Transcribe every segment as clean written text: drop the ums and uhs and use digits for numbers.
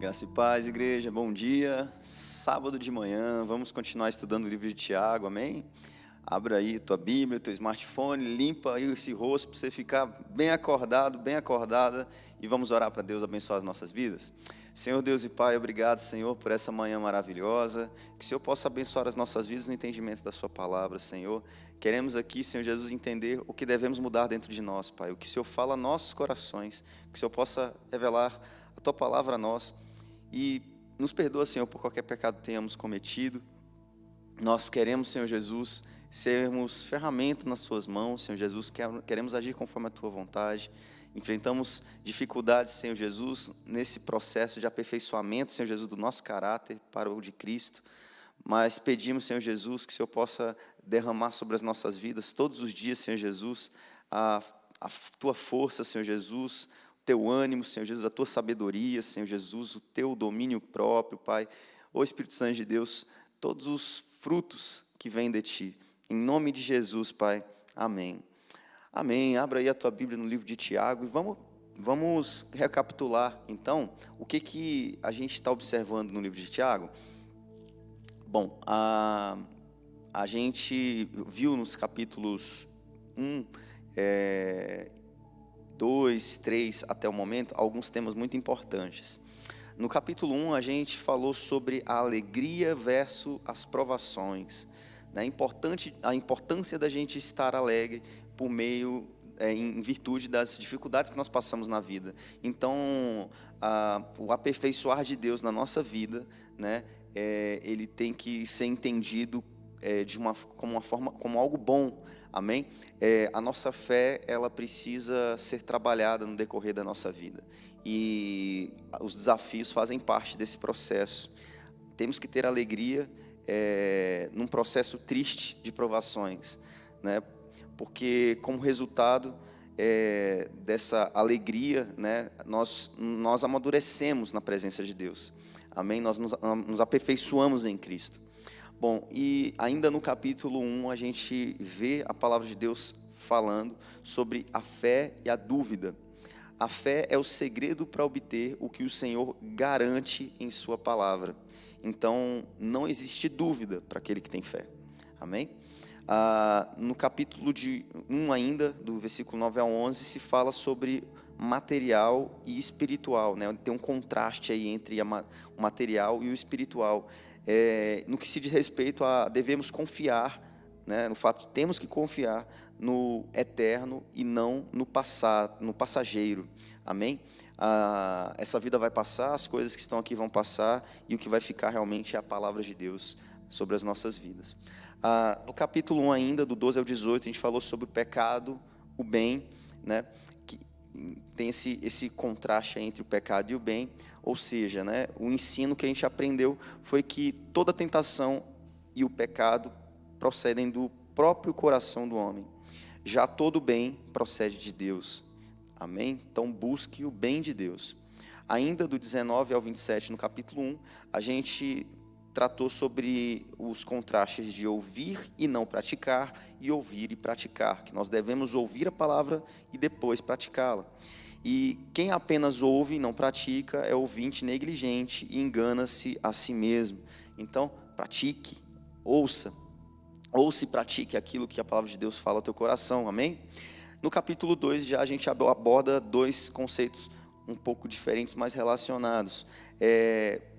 Graça e paz, igreja, bom dia. Sábado de manhã, vamos continuar estudando o livro de Tiago, amém? Abra aí tua Bíblia, teu smartphone, limpa aí esse rosto para você ficar bem acordado, bem acordada, e vamos orar para Deus abençoar as nossas vidas. Senhor Deus e Pai, obrigado, Senhor, por essa manhã maravilhosa, que o Senhor possa abençoar as nossas vidas no entendimento da sua palavra, Senhor. Queremos aqui, Senhor Jesus, entender o que devemos mudar dentro de nós, Pai, o que o Senhor fala aos nossos corações, que o Senhor possa revelar a tua palavra a nós. E nos perdoa, Senhor, por qualquer pecado que tenhamos cometido. Nós queremos, Senhor Jesus, sermos ferramenta nas suas mãos, Senhor Jesus, queremos agir conforme a tua vontade. Enfrentamos dificuldades, Senhor Jesus, nesse processo de aperfeiçoamento, Senhor Jesus, do nosso caráter para o de Cristo. Mas pedimos, Senhor Jesus, que o Senhor possa derramar sobre as nossas vidas todos os dias, Senhor Jesus, a tua força, Senhor Jesus, teu ânimo, Senhor Jesus, a tua sabedoria, Senhor Jesus, o teu domínio próprio, Pai. Ô Espírito Santo de Deus, todos os frutos que vêm de Ti. Em nome de Jesus, Pai. Amém. Amém. Abra aí a tua Bíblia no livro de Tiago e vamos recapitular, então, o que a gente está observando no livro de Tiago. Bom, a gente viu nos capítulos 1, 2, 3, até o momento, alguns temas muito importantes. No capítulo 1, a gente falou sobre a alegria versus as provações, né? A importância da gente estar alegre por meio, em virtude das dificuldades que nós passamos na vida. Então, o aperfeiçoar de Deus na nossa vida, né, ele tem que ser entendido como algo bom, amém? A nossa fé, ela precisa ser trabalhada no decorrer da nossa vida, e os desafios fazem parte desse processo. Temos que ter alegria num processo triste de provações, né? Porque como resultado dessa alegria, né, nós amadurecemos na presença de Deus, amém? Nós nos aperfeiçoamos em Cristo. Bom, e ainda no capítulo 1, a gente vê a palavra de Deus falando sobre a fé e a dúvida. A fé é o segredo para obter o que o Senhor garante em sua palavra. Então, não existe dúvida para aquele que tem fé. Amém? No capítulo 1 ainda, do versículo 9 a 11, se fala sobre material e espiritual, né? Tem um contraste aí entre o material e o espiritual. No que se diz respeito a devemos confiar, né, no fato de temos que confiar no eterno e não no passageiro, amém? Essa vida vai passar, as coisas que estão aqui vão passar, e o que vai ficar realmente é a palavra de Deus sobre as nossas vidas. No capítulo 1 ainda, do 12 ao 18, a gente falou sobre o pecado, o bem, né, que tem esse contraste entre o pecado e o bem, ou seja, né, o ensino que a gente aprendeu foi que toda tentação e o pecado procedem do próprio coração do homem. Já todo bem procede de Deus. Amém? Então busque o bem de Deus. Ainda do 19 ao 27, no capítulo 1, a gente tratou sobre os contrastes de ouvir e não praticar, e ouvir e praticar, que nós devemos ouvir a palavra e depois praticá-la. E quem apenas ouve e não pratica é ouvinte negligente e engana-se a si mesmo. Então, pratique, ouça e pratique aquilo que a palavra de Deus fala ao teu coração, amém? No capítulo 2 já a gente aborda dois conceitos um pouco diferentes, mas relacionados.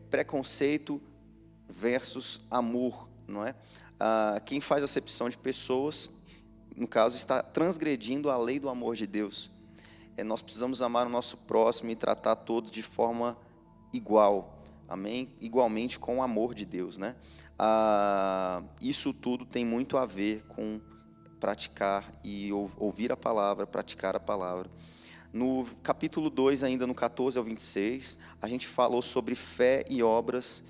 Preconceito versus amor, não é? Quem faz acepção de pessoas, no caso, está transgredindo a lei do amor de Deus. Nós precisamos amar o nosso próximo e tratar todos de forma igual, amém? Igualmente com o amor de Deus, né? Isso tudo tem muito a ver com praticar e ouvir a palavra, praticar a palavra. No capítulo 2, ainda no 14 ao 26, a gente falou sobre fé e obras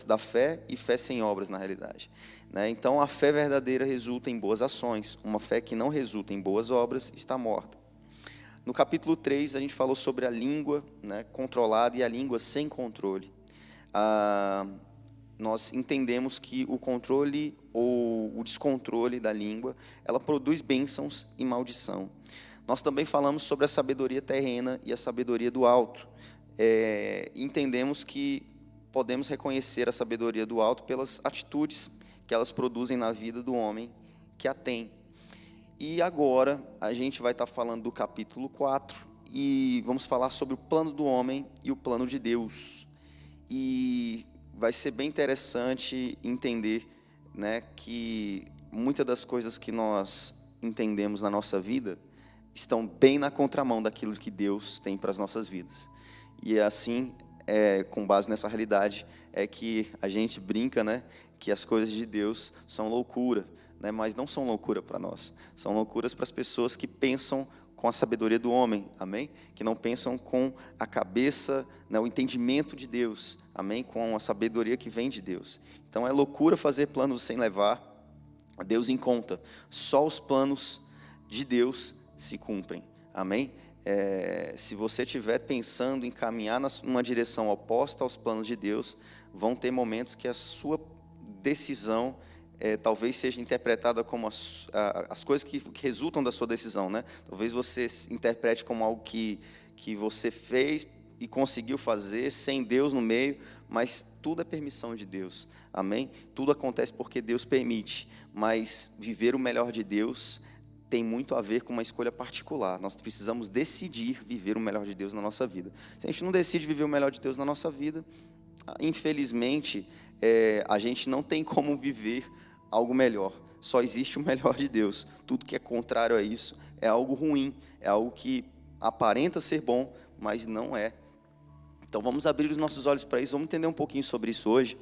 da fé e fé sem obras, na realidade, né? Então, a fé verdadeira resulta em boas ações. Uma fé que não resulta em boas obras está morta. No capítulo 3, a gente falou sobre a língua, né, controlada e a língua sem controle. Nós entendemos que o controle ou o descontrole da língua, ela produz bênçãos e maldição. Nós também falamos sobre a sabedoria terrena e a sabedoria do alto. Entendemos que podemos reconhecer a sabedoria do alto pelas atitudes que elas produzem na vida do homem que a tem. E agora a gente vai estar falando do capítulo 4 e vamos falar sobre o plano do homem e o plano de Deus. E vai ser bem interessante entender, né, que muitas das coisas que nós entendemos na nossa vida estão bem na contramão daquilo que Deus tem para as nossas vidas. E assim, com base nessa realidade, é que a gente brinca, né, que as coisas de Deus são loucura, né, mas não são loucura para nós. São loucuras para as pessoas que pensam com a sabedoria do homem, amém? Que não pensam com a cabeça, né, o entendimento de Deus, amém? Com a sabedoria que vem de Deus. Então é loucura fazer planos sem levar a Deus em conta. Só os planos de Deus se cumprem, amém? Se você estiver pensando em caminhar numa direção oposta aos planos de Deus, vão ter momentos que a sua decisão talvez seja interpretada como as coisas que resultam da sua decisão, né? Talvez você interprete como algo que você fez e conseguiu fazer sem Deus no meio, mas tudo é permissão de Deus, amém? Tudo acontece porque Deus permite, mas viver o melhor de Deus tem muito a ver com uma escolha particular. Nós precisamos decidir viver o melhor de Deus na nossa vida. Se a gente não decide viver o melhor de Deus na nossa vida, infelizmente, a gente não tem como viver algo melhor. Só existe o melhor de Deus. Tudo que é contrário a isso é algo ruim, é algo que aparenta ser bom, mas não é. Então vamos abrir os nossos olhos para isso, vamos entender um pouquinho sobre isso hoje.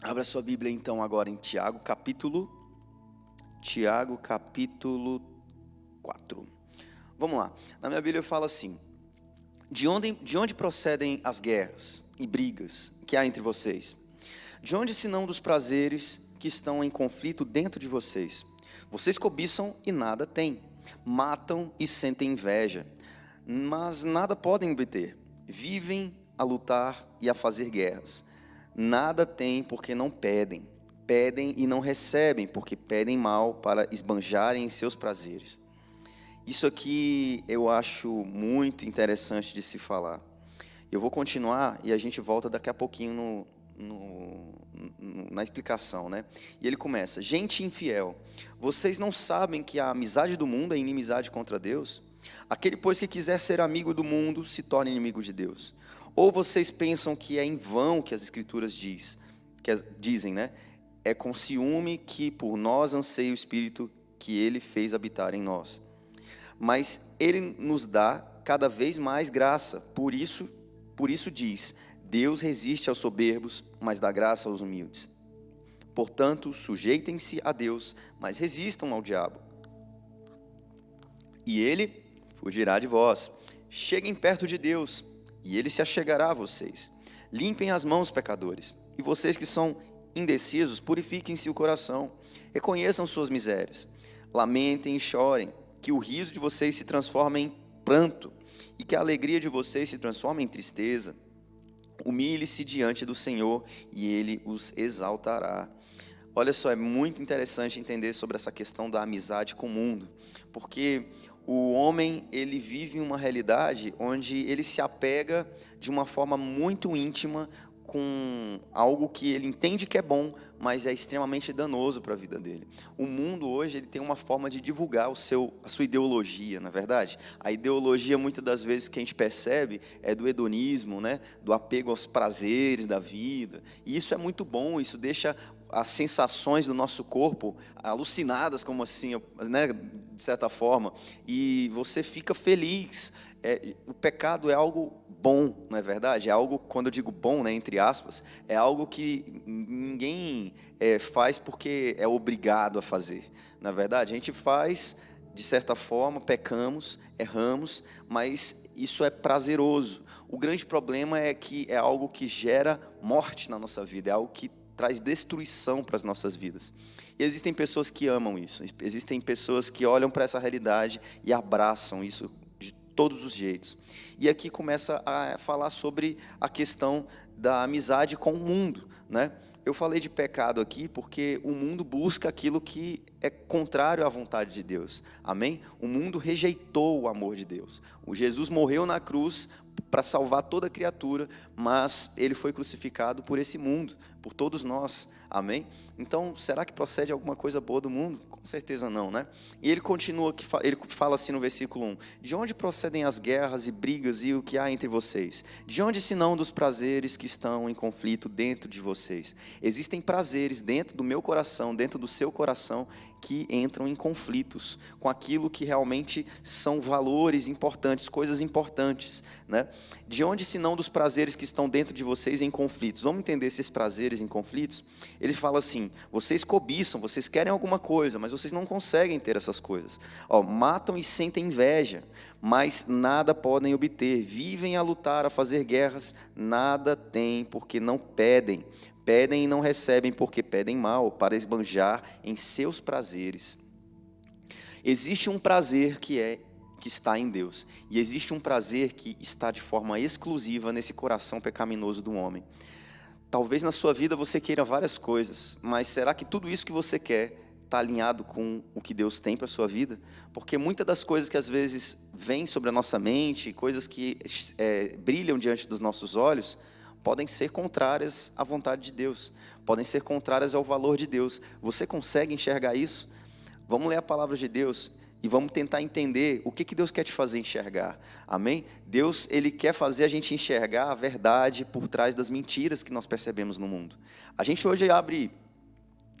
Abra sua Bíblia então agora em Tiago capítulo 4. Vamos lá. Na minha Bíblia fala assim: de onde procedem as guerras e brigas que há entre vocês? De onde, senão dos prazeres que estão em conflito dentro de vocês? Vocês cobiçam e nada têm, matam e sentem inveja, mas nada podem obter. Vivem a lutar e a fazer guerras. Nada têm porque não pedem. Pedem e não recebem, porque pedem mal para esbanjarem em seus prazeres. Isso aqui eu acho muito interessante de se falar. Eu vou continuar e a gente volta daqui a pouquinho na explicação, né? E ele começa: gente infiel, vocês não sabem que a amizade do mundo é inimizade contra Deus? Aquele, pois, que quiser ser amigo do mundo, se torna inimigo de Deus. Ou vocês pensam que é em vão que as Escrituras dizem, né? É com ciúme que por nós anseia o Espírito que Ele fez habitar em nós. Mas Ele nos dá cada vez mais graça. Por isso diz: Deus resiste aos soberbos, mas dá graça aos humildes. Portanto, sujeitem-se a Deus, mas resistam ao diabo, e ele fugirá de vós. Cheguem perto de Deus, e ele se achegará a vocês. Limpem as mãos, pecadores, e vocês que são indecisos, purifiquem-se o coração, reconheçam suas misérias, lamentem e chorem, que o riso de vocês se transforme em pranto, e que a alegria de vocês se transforme em tristeza. Humilhe-se diante do Senhor, e Ele os exaltará. Olha só, é muito interessante entender sobre essa questão da amizade com o mundo, porque o homem, ele vive uma realidade onde ele se apega de uma forma muito íntima com algo que ele entende que é bom, mas é extremamente danoso para a vida dele. O mundo hoje, ele tem uma forma de divulgar a sua ideologia, na verdade. A ideologia, muitas das vezes, que a gente percebe é do hedonismo, né? Do apego aos prazeres da vida. E isso é muito bom, isso deixa as sensações do nosso corpo alucinadas, como assim, né? De certa forma, e você fica feliz. O pecado é algo bom, não é verdade? É algo, quando eu digo bom, né, entre aspas, é algo que ninguém faz porque é obrigado a fazer. Na verdade, a gente faz, de certa forma, pecamos, erramos, mas isso é prazeroso. O grande problema é que é algo que gera morte na nossa vida, é algo que traz destruição para as nossas vidas. E existem pessoas que amam isso, existem pessoas que olham para essa realidade e abraçam isso de todos os jeitos. E aqui começa a falar sobre a questão da amizade com o mundo, né? eu falei de pecado aqui porque o mundo busca aquilo que é contrário à vontade de Deus. Amém? O mundo rejeitou o amor de Deus. O Jesus morreu na cruz para salvar toda criatura, mas ele foi crucificado por esse mundo, por todos nós. Amém? Então, será que procede alguma coisa boa do mundo? Com certeza não, né? E ele continua, ele fala assim no versículo 1: de onde procedem as guerras e brigas e o que há entre vocês? De onde, senão dos prazeres que estão em conflito dentro de vocês? Existem prazeres dentro do meu coração, dentro do seu coração, que entram em conflitos com aquilo que realmente são valores importantes, coisas importantes, né? De onde, senão dos prazeres que estão dentro de vocês em conflitos? Vamos entender esses prazeres em conflitos? Ele fala assim: vocês cobiçam, vocês querem alguma coisa, mas vocês não conseguem ter essas coisas. Matam e sentem inveja, mas nada podem obter. Vivem a lutar, a fazer guerras, nada têm, porque não pedem. Pedem e não recebem, porque pedem mal, para esbanjar em seus prazeres. Existe um prazer que está em Deus, e existe um prazer que está de forma exclusiva nesse coração pecaminoso do homem. Talvez na sua vida você queira várias coisas, mas será que tudo isso que você quer está alinhado com o que Deus tem para a sua vida? Porque muitas das coisas que às vezes vêm sobre a nossa mente, coisas que brilham diante dos nossos olhos, podem ser contrárias à vontade de Deus, podem ser contrárias ao valor de Deus. Você consegue enxergar isso? Vamos ler a palavra de Deus e vamos tentar entender o que Deus quer te fazer enxergar. Amém? Deus, Ele quer fazer a gente enxergar a verdade por trás das mentiras que nós percebemos no mundo. A gente hoje abre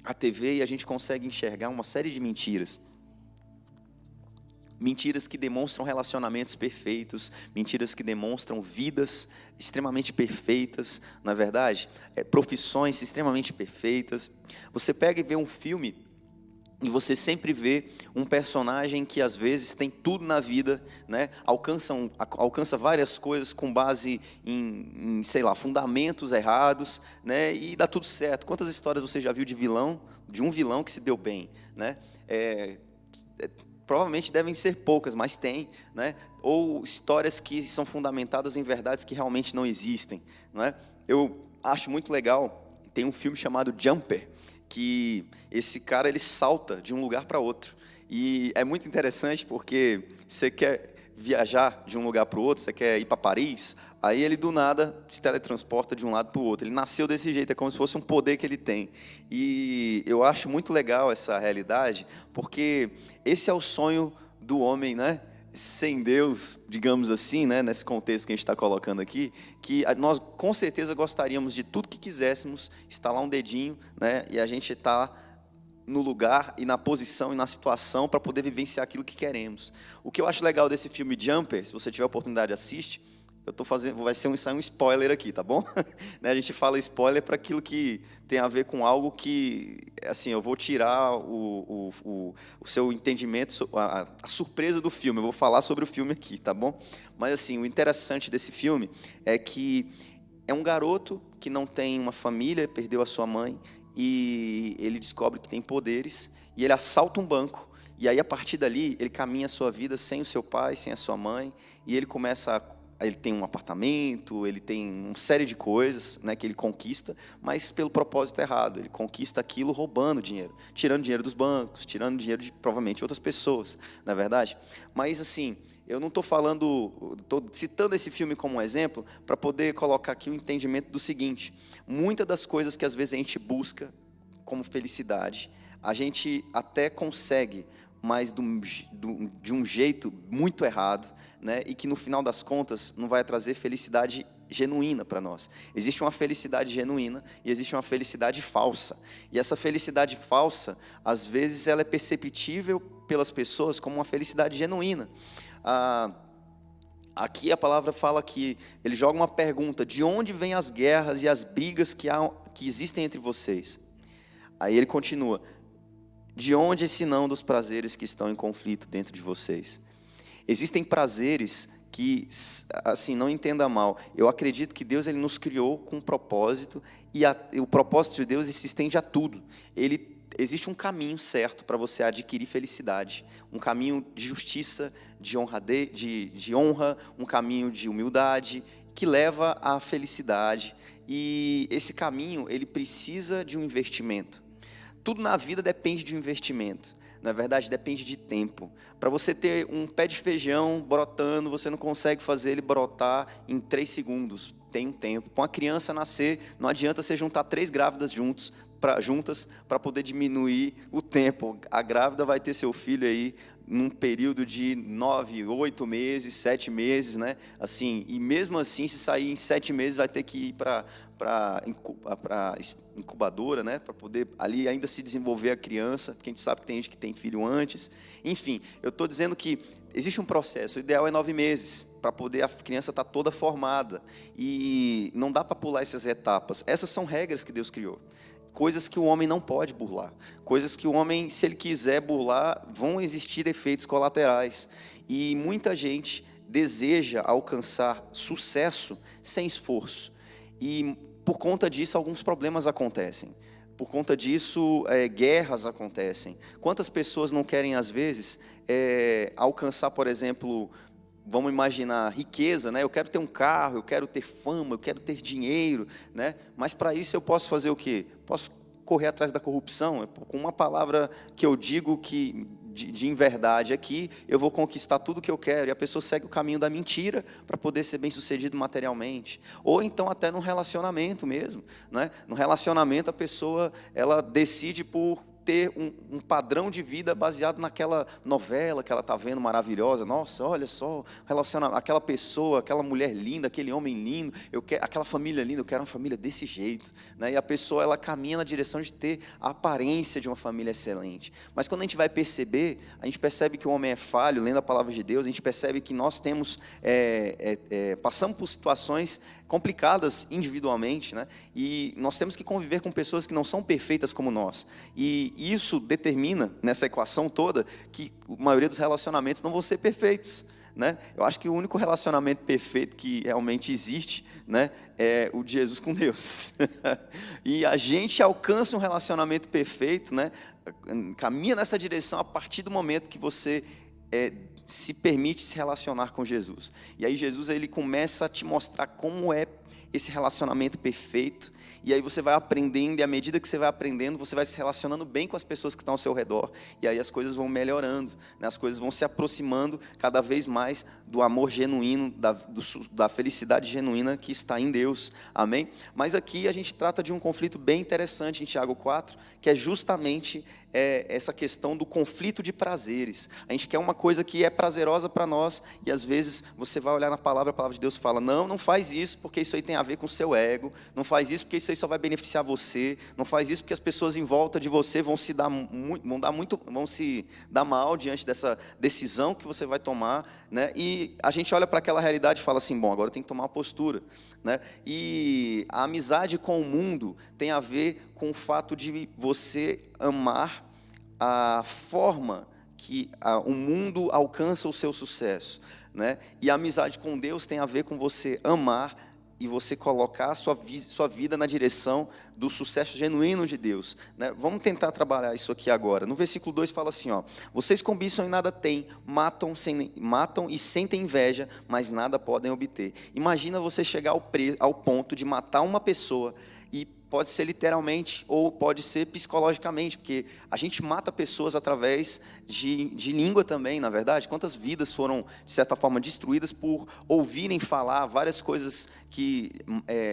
a TV e a gente consegue enxergar uma série de mentiras. Mentiras que demonstram relacionamentos perfeitos, mentiras que demonstram vidas extremamente perfeitas, na verdade, profissões extremamente perfeitas. Você pega e vê um filme e você sempre vê um personagem que às vezes tem tudo na vida, né? Alcança várias coisas com base em, sei lá, fundamentos errados, né? E dá tudo certo. Quantas histórias você já viu de um vilão que se deu bem, né? Provavelmente devem ser poucas, mas tem, né? Ou histórias que são fundamentadas em verdades que realmente não existem, não é? Eu acho muito legal, tem um filme chamado Jumper, que esse cara ele salta de um lugar para outro, e é muito interessante porque você quer viajar de um lugar para o outro, você quer ir para Paris, aí ele do nada se teletransporta de um lado para o outro. Ele nasceu desse jeito, é como se fosse um poder que ele tem. E eu acho muito legal essa realidade, porque esse é o sonho do homem, né? Sem Deus, digamos assim, né? Nesse contexto que a gente está colocando aqui, que nós com certeza gostaríamos de tudo que quiséssemos, estalar um dedinho, né? E a gente está no lugar e na posição e na situação para poder vivenciar aquilo que queremos. O que eu acho legal desse filme Jumper, se você tiver a oportunidade, assiste. Vai ser um spoiler aqui, tá bom? A gente fala spoiler para aquilo que tem a ver com algo que, assim, eu vou tirar o seu entendimento, a surpresa do filme. Eu vou falar sobre o filme aqui, tá bom? Mas, assim, o interessante desse filme é que é um garoto que não tem uma família, perdeu a sua mãe, e ele descobre que tem poderes, e ele assalta um banco, e aí a partir dali ele caminha a sua vida sem o seu pai, sem a sua mãe, e ele ele tem um apartamento, ele tem uma série de coisas, né, que ele conquista, mas pelo propósito errado. Ele conquista aquilo roubando dinheiro, tirando dinheiro dos bancos, tirando dinheiro de provavelmente outras pessoas, não é verdade? Mas assim, eu não estou citando esse filme como um exemplo para poder colocar aqui o entendimento do seguinte: muitas das coisas que às vezes a gente busca como felicidade, a gente até consegue, mas de um jeito muito errado, né? E que no final das contas não vai trazer felicidade genuína para nós. Existe uma felicidade genuína e existe uma felicidade falsa. E essa felicidade falsa, às vezes, ela é perceptível pelas pessoas como uma felicidade genuína. Aqui a palavra fala que ele joga uma pergunta: de onde vêm as guerras e as brigas que existem entre vocês? Aí ele continua: de onde, senão dos prazeres que estão em conflito dentro de vocês? Existem prazeres que, assim, não entenda mal, eu acredito que Deus ele nos criou com um propósito, e o propósito de Deus se estende a tudo. Ele existe um caminho certo para você adquirir felicidade, um caminho de justiça, de honra, um caminho de humildade, que leva à felicidade. E esse caminho, ele precisa de um investimento. Tudo na vida depende de um investimento. Na verdade, depende de tempo. Para você ter um pé de feijão brotando, você não consegue fazer ele brotar em 3 segundos. Tem um tempo. Para uma criança nascer, não adianta você juntar 3 grávidas juntas para poder diminuir o tempo. A grávida vai ter seu filho aí num período de 9, 8 meses, 7 meses, né? Assim, e mesmo assim, se sair em 7 meses, vai ter que ir para incubadora, né? Para poder ali ainda se desenvolver a criança, porque a gente sabe que tem gente que tem filho antes. Enfim, eu estou dizendo que existe um processo, o ideal é 9 meses, para poder a criança estar toda formada. E não dá para pular essas etapas. Essas são regras que Deus criou. Coisas que o homem não pode burlar. Coisas que o homem, se ele quiser burlar, vão existir efeitos colaterais. E muita gente deseja alcançar sucesso sem esforço. E por conta disso, alguns problemas acontecem. Por conta disso, guerras acontecem. Quantas pessoas não querem, às vezes, alcançar, por exemplo, vamos imaginar riqueza, né? Eu quero ter um carro, eu quero ter fama, eu quero ter dinheiro, né? Mas para isso eu posso fazer o quê? Posso correr atrás da corrupção? Com uma palavra que eu digo que de inverdade aqui, eu vou conquistar tudo que eu quero, e a pessoa segue o caminho da mentira para poder ser bem-sucedido materialmente. Ou então até no relacionamento mesmo, né? No relacionamento a pessoa, ela decide por ter um padrão de vida baseado naquela novela que ela está vendo maravilhosa. Nossa, olha só, aquela pessoa, aquela mulher linda, aquele homem lindo, aquela família linda, eu quero uma família desse jeito, né? E a pessoa, ela caminha na direção de ter a aparência de uma família excelente. Mas quando a gente vai perceber, a gente percebe que o homem é falho, lendo a palavra de Deus, a gente percebe que nós temos, passamos por situações complicadas individualmente, né? E nós temos que conviver com pessoas que não são perfeitas como nós. E isso determina, nessa equação toda, que a maioria dos relacionamentos não vão ser perfeitos, né? Eu acho que o único relacionamento perfeito que realmente existe, né, é o de Jesus com Deus. E a gente alcança um relacionamento perfeito, né, caminha nessa direção a partir do momento que você se permite se relacionar com Jesus. E aí Jesus, ele começa a te mostrar como é esse relacionamento perfeito. E aí você vai aprendendo, e à medida que você vai aprendendo, você vai se relacionando bem com as pessoas que estão ao seu redor. E aí as coisas vão melhorando, né? As coisas vão se aproximando cada vez mais do amor genuíno, da felicidade genuína que está em Deus. Amém? Mas aqui a gente trata de um conflito bem interessante em Tiago 4, que é justamente essa questão do conflito de prazeres. A gente quer uma coisa que é prazerosa para nós, e às vezes você vai olhar na palavra, a palavra de Deus fala: não, não faz isso, porque isso aí tem a ver com o seu ego, não faz isso porque isso aí só vai beneficiar você, não faz isso porque as pessoas em volta de você vão se dar mal diante dessa decisão que você vai tomar, né? E a gente olha para aquela realidade e fala assim: bom, agora eu tenho que tomar uma postura, né? E a amizade com o mundo tem a ver com o fato de você amar a forma que o mundo alcança o seu sucesso, né? E a amizade com Deus tem a ver com você amar e você colocar a sua vida na direção do sucesso genuíno de Deus, né? Vamos tentar trabalhar isso aqui agora. No versículo 2 fala assim, ó: vocês cobiçam e nada têm, matam e sentem inveja, mas nada podem obter. Imagina você chegar ao ponto de matar uma pessoa, e pode ser literalmente ou pode ser psicologicamente, porque a gente mata pessoas através de língua também, na verdade. Quantas vidas foram, de certa forma, destruídas por ouvirem falar várias coisas que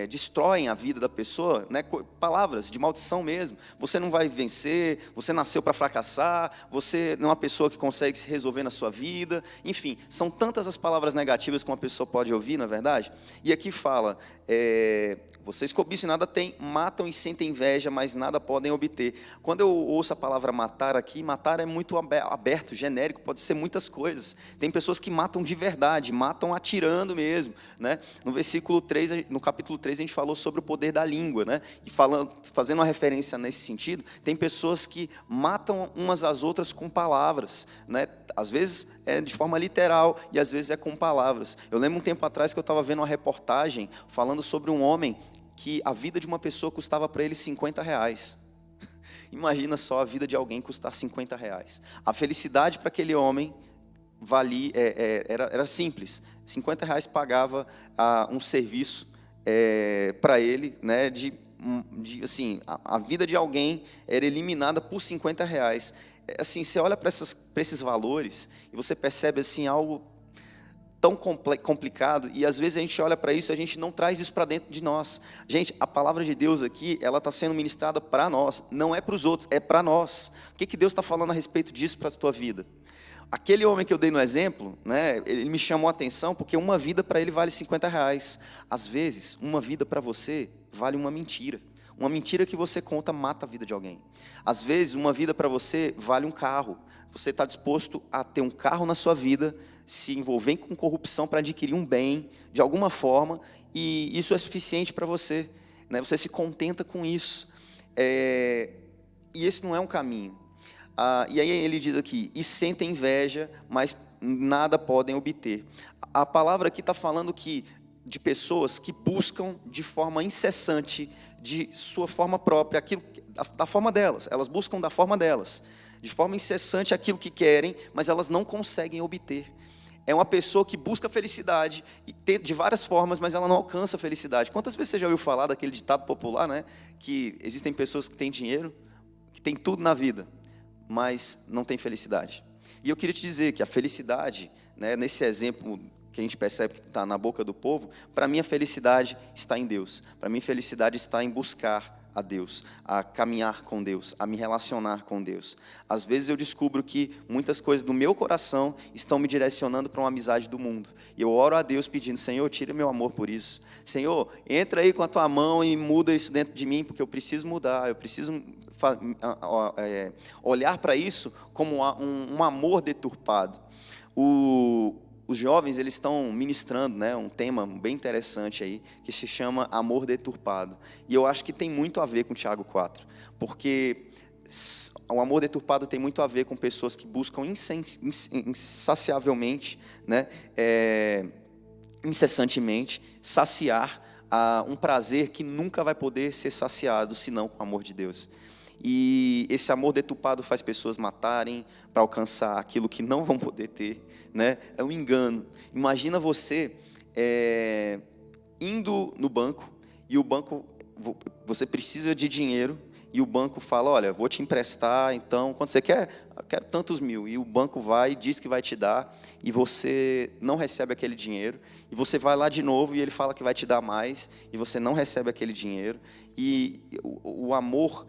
destroem a vida da pessoa, né? Palavras de maldição mesmo. Você não vai vencer, você nasceu para fracassar, você não é uma pessoa que consegue se resolver na sua vida. Enfim, são tantas as palavras negativas que uma pessoa pode ouvir, na verdade. E aqui fala: vocês cobiçam e nada têm, matam e sentem inveja, mas nada podem obter. Quando eu ouço a palavra matar aqui, matar é muito aberto, genérico, pode ser muitas coisas. Tem pessoas que matam de verdade, matam atirando mesmo, né? No capítulo 3, a gente falou sobre o poder da língua, né? E fazendo uma referência nesse sentido, tem pessoas que matam umas às outras com palavras, né? Às vezes é de forma literal e às vezes é com palavras. Eu lembro um tempo atrás que eu estava vendo uma reportagem falando sobre um homem que a vida de uma pessoa custava para ele R$50. Imagina só a vida de alguém custar R$ 50. A felicidade para aquele homem era simples. R$ 50 pagava um serviço para ele, né, assim, a vida de alguém era eliminada por R$ 50. Assim, você olha para esses valores e você percebe assim algo tão complicado, e às vezes a gente olha para isso e a gente não traz isso para dentro de nós. Gente, a palavra de Deus aqui, ela está sendo ministrada para nós, não é para os outros, é para nós. O que Deus está falando a respeito disso para a tua vida? Aquele homem que eu dei no exemplo, né, ele me chamou a atenção porque uma vida para ele vale R$ 50. Às vezes, uma vida para você vale uma mentira. Uma mentira que você conta mata a vida de alguém. Às vezes, uma vida para você vale um carro. Você está disposto a ter um carro na sua vida, se envolver com corrupção para adquirir um bem, de alguma forma, e isso é suficiente para você, né? Você se contenta com isso. E esse não é um caminho. E aí ele diz aqui, e sentem inveja, mas nada podem obter. A palavra aqui está falando de pessoas que buscam de forma incessante, de sua forma própria, da forma delas, elas buscam da forma delas, de forma incessante aquilo que querem, mas elas não conseguem obter. É uma pessoa que busca felicidade de várias formas, mas ela não alcança a felicidade. Quantas vezes você já ouviu falar daquele ditado popular, né? Que existem pessoas que têm dinheiro, que têm tudo na vida, mas não têm felicidade. E eu queria te dizer que a felicidade, né, nesse exemplo que a gente percebe que está na boca do povo, para mim a felicidade está em Deus. Para mim a felicidade está em buscar a Deus, a caminhar com Deus, a me relacionar com Deus. Às vezes eu descubro que muitas coisas do meu coração estão me direcionando para uma amizade do mundo. E eu oro a Deus pedindo, Senhor, tira meu amor por isso. Senhor, entra aí com a tua mão e muda isso dentro de mim, porque eu preciso mudar, eu preciso olhar para isso como um amor deturpado. Os jovens, eles estão ministrando, né, um tema bem interessante aí, que se chama amor deturpado. E eu acho que tem muito a ver com Tiago 4, porque o amor deturpado tem muito a ver com pessoas que buscam insaciavelmente, né, incessantemente, saciar um prazer que nunca vai poder ser saciado, senão com o amor de Deus. E esse amor deturpado faz pessoas matarem para alcançar aquilo que não vão poder ter, né? É um engano. Imagina você indo no banco e o banco, você precisa de dinheiro e o banco fala, olha, vou te emprestar, então, quanto você quer? Eu quero tantos mil. E o banco vai e diz que vai te dar e você não recebe aquele dinheiro. E você vai lá de novo e ele fala que vai te dar mais e você não recebe aquele dinheiro. E o amor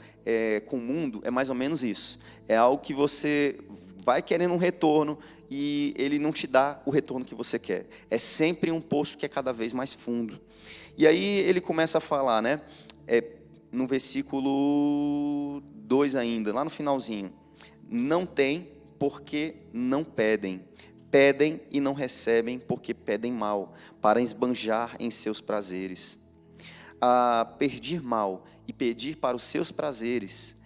com o mundo é mais ou menos isso. É algo que você vai querendo um retorno e ele não te dá o retorno que você quer. É sempre um poço que é cada vez mais fundo. E aí ele começa a falar, né? No versículo 2 ainda, lá no finalzinho. Não tem porque não pedem. Pedem e não recebem porque pedem mal, para esbanjar em seus prazeres. Pedir mal e pedir para os seus prazeres,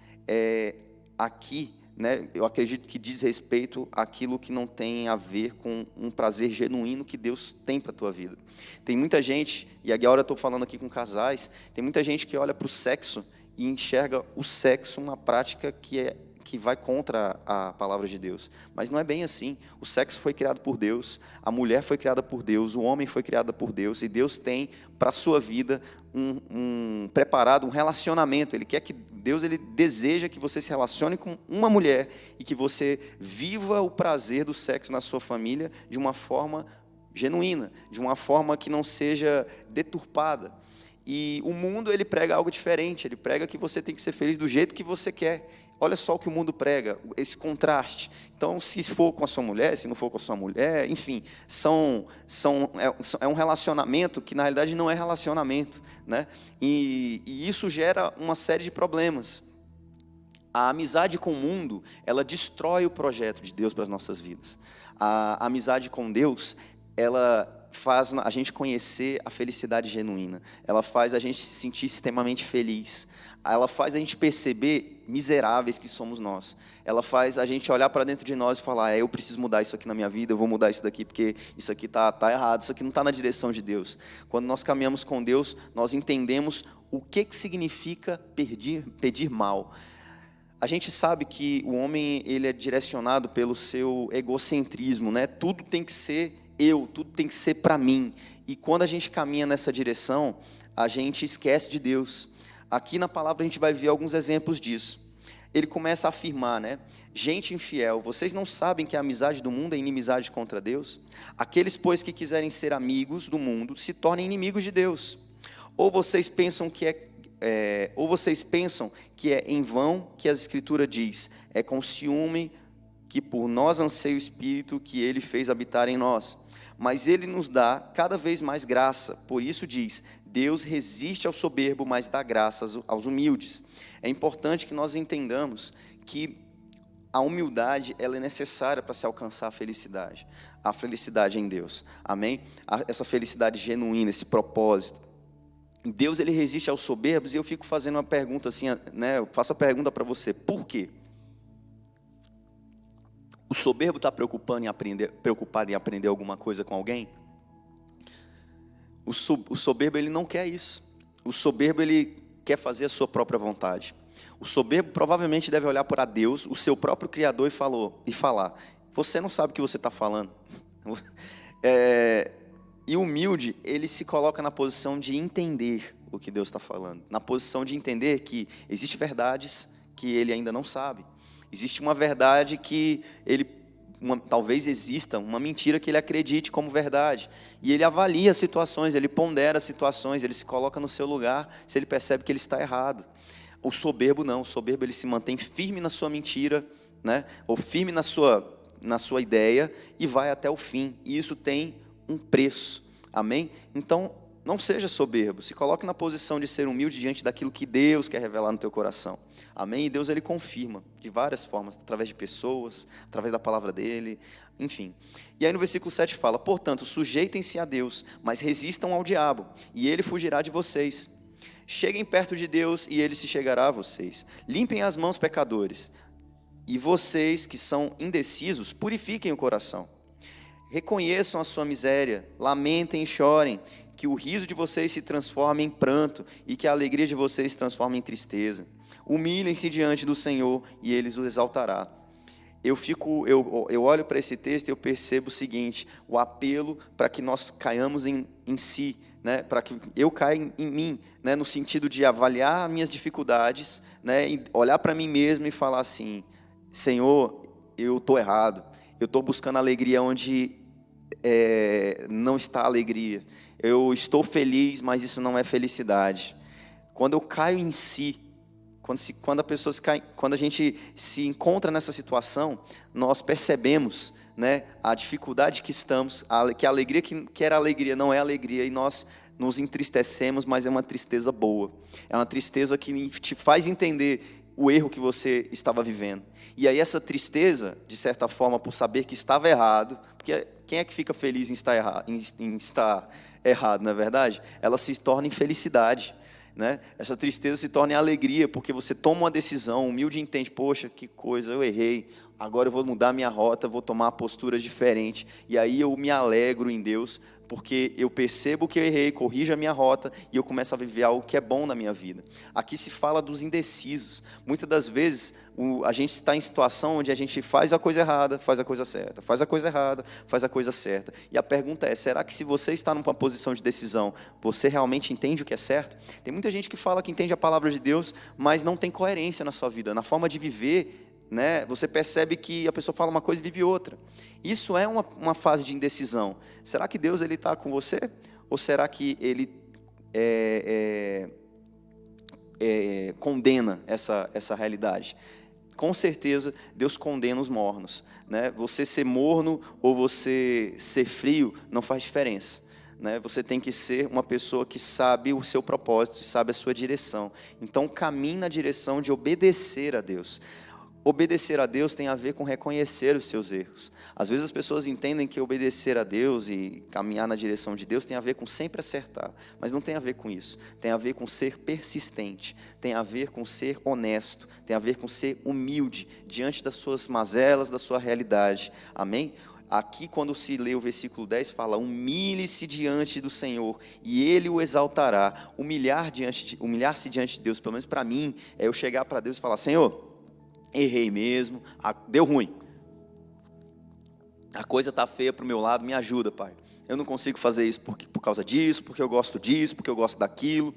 aqui, né, eu acredito que diz respeito àquilo que não tem a ver com um prazer genuíno que Deus tem para a tua vida. Tem muita gente, e agora eu estou falando aqui com casais, tem muita gente que olha para o sexo e enxerga o sexo uma prática que vai contra a palavra de Deus. Mas não é bem assim. O sexo foi criado por Deus, a mulher foi criada por Deus, o homem foi criado por Deus, e Deus tem para a sua vida preparado um relacionamento. Ele deseja que você se relacione com uma mulher e que você viva o prazer do sexo na sua família de uma forma genuína, de uma forma que não seja deturpada. E o mundo, ele prega algo diferente, ele prega que você tem que ser feliz do jeito que você quer. Olha só o que o mundo prega, esse contraste. Então, se for com a sua mulher, se não for com a sua mulher, enfim, é um relacionamento que, na realidade, não é relacionamento, né? E isso gera uma série de problemas. A amizade com o mundo, ela destrói o projeto de Deus para as nossas vidas. A amizade com Deus, ela faz a gente conhecer a felicidade genuína. Ela faz a gente se sentir extremamente feliz. Ela faz a gente perceber miseráveis que somos nós. Ela faz a gente olhar para dentro de nós e falar, eu preciso mudar isso aqui na minha vida, eu vou mudar isso daqui porque isso aqui está errado, isso aqui não está na direção de Deus. Quando nós caminhamos com Deus, nós entendemos o que significa pedir mal. A gente sabe que o homem ele é direcionado pelo seu egocentrismo, né? Tudo tem que ser eu, tudo tem que ser para mim. E quando a gente caminha nessa direção, a gente esquece de Deus. Aqui na palavra a gente vai ver alguns exemplos disso. Ele começa a afirmar, né? Gente infiel, vocês não sabem que a amizade do mundo é inimizade contra Deus? Aqueles, pois, que quiserem ser amigos do mundo, se tornem inimigos de Deus. Ou vocês pensam que é em vão que a Escritura diz, é com ciúme que por nós anseia o Espírito que Ele fez habitar em nós. Mas Ele nos dá cada vez mais graça, por isso diz, Deus resiste ao soberbo, mas dá graças aos humildes. É importante que nós entendamos que a humildade ela é necessária para se alcançar a felicidade em Deus, amém? Essa felicidade genuína, esse propósito. Deus ele resiste aos soberbos, e eu fico fazendo uma pergunta assim, né? Eu faço a pergunta para você, por quê? O soberbo está preocupado em aprender alguma coisa com alguém? O soberbo ele não quer isso. O soberbo ele quer fazer a sua própria vontade. O soberbo provavelmente deve olhar para Deus, o seu próprio Criador, e falar: você não sabe o que você está falando. E o humilde, ele se coloca na posição de entender o que Deus está falando, na posição de entender que existem verdades que ele ainda não sabe. Existe uma verdade que talvez exista uma mentira que ele acredite como verdade. E ele avalia as situações, ele pondera as situações, ele se coloca no seu lugar, se ele percebe que ele está errado. O soberbo não, o soberbo ele se mantém firme na sua mentira, né? Ou firme na sua ideia e vai até o fim. E isso tem um preço, amém? Então, não seja soberbo, se coloque na posição de ser humilde diante daquilo que Deus quer revelar no teu coração. Amém? E Deus ele confirma de várias formas, através de pessoas, através da palavra dele, enfim. E aí no versículo 7 fala: portanto, sujeitem-se a Deus, mas resistam ao diabo, e ele fugirá de vocês. Cheguem perto de Deus, e ele se chegará a vocês. Limpem as mãos, pecadores, e vocês que são indecisos, purifiquem o coração. Reconheçam a sua miséria, lamentem e chorem, que o riso de vocês se transforme em pranto, e que a alegria de vocês se transforme em tristeza. Humilhem-se diante do Senhor e Ele os exaltará. Eu olho para esse texto e eu percebo o seguinte: o apelo para que nós caiamos em si, né? Para que eu caia em mim, né? No sentido de avaliar as minhas dificuldades, né? E olhar para mim mesmo e falar assim: Senhor, eu estou errado, eu estou buscando alegria onde não está alegria, eu estou feliz, mas isso não é felicidade. Quando eu caio em si, quando a gente se encontra nessa situação, nós percebemos, né, a dificuldade que estamos, que a alegria que era alegria não é alegria, e nós nos entristecemos, mas é uma tristeza boa, é uma tristeza que te faz entender o erro que você estava vivendo. E aí essa tristeza, de certa forma, por saber que estava errado, porque quem é que fica feliz em estar errado, não é verdade? Ela se torna em felicidade. Né? Essa tristeza se torna em alegria, porque você toma uma decisão, humilde e entende: poxa, que coisa, eu errei, agora eu vou mudar minha rota, vou tomar uma postura diferente, e aí eu me alegro em Deus, porque eu percebo que eu errei, corrijo a minha rota, e eu começo a viver algo que é bom na minha vida. Aqui se fala dos indecisos. Muitas das vezes, a gente está em situação onde a gente faz a coisa errada, faz a coisa certa, faz a coisa errada, faz a coisa certa. E a pergunta é: será que se você está numa posição de decisão, você realmente entende o que é certo? Tem muita gente que fala que entende a palavra de Deus, mas não tem coerência na sua vida, na forma de viver, né? Você percebe que a pessoa fala uma coisa e vive outra. Isso é uma fase de indecisão. Será que Deus ele está com você? Ou será que Ele condena essa realidade? Com certeza, Deus condena os mornos, né? Você ser morno ou você ser frio não faz diferença, né? Você tem que ser uma pessoa que sabe o seu propósito, sabe a sua direção. Então, caminhe na direção de obedecer a Deus. Obedecer a Deus tem a ver com reconhecer os seus erros. Às vezes as pessoas entendem que obedecer a Deus e caminhar na direção de Deus tem a ver com sempre acertar, mas não tem a ver com isso. Tem a ver com ser persistente, tem a ver com ser honesto, tem a ver com ser humilde diante das suas mazelas, da sua realidade. Amém? Aqui, quando se lê o versículo 10, fala: humilhe-se diante do Senhor e Ele o exaltará. Humilhar-se diante de Deus, pelo menos para mim, é eu chegar para Deus e falar: Senhor, errei mesmo, deu ruim. A coisa está feia para o meu lado, me ajuda, Pai. Eu não consigo fazer isso por causa disso, porque eu gosto disso, porque eu gosto daquilo.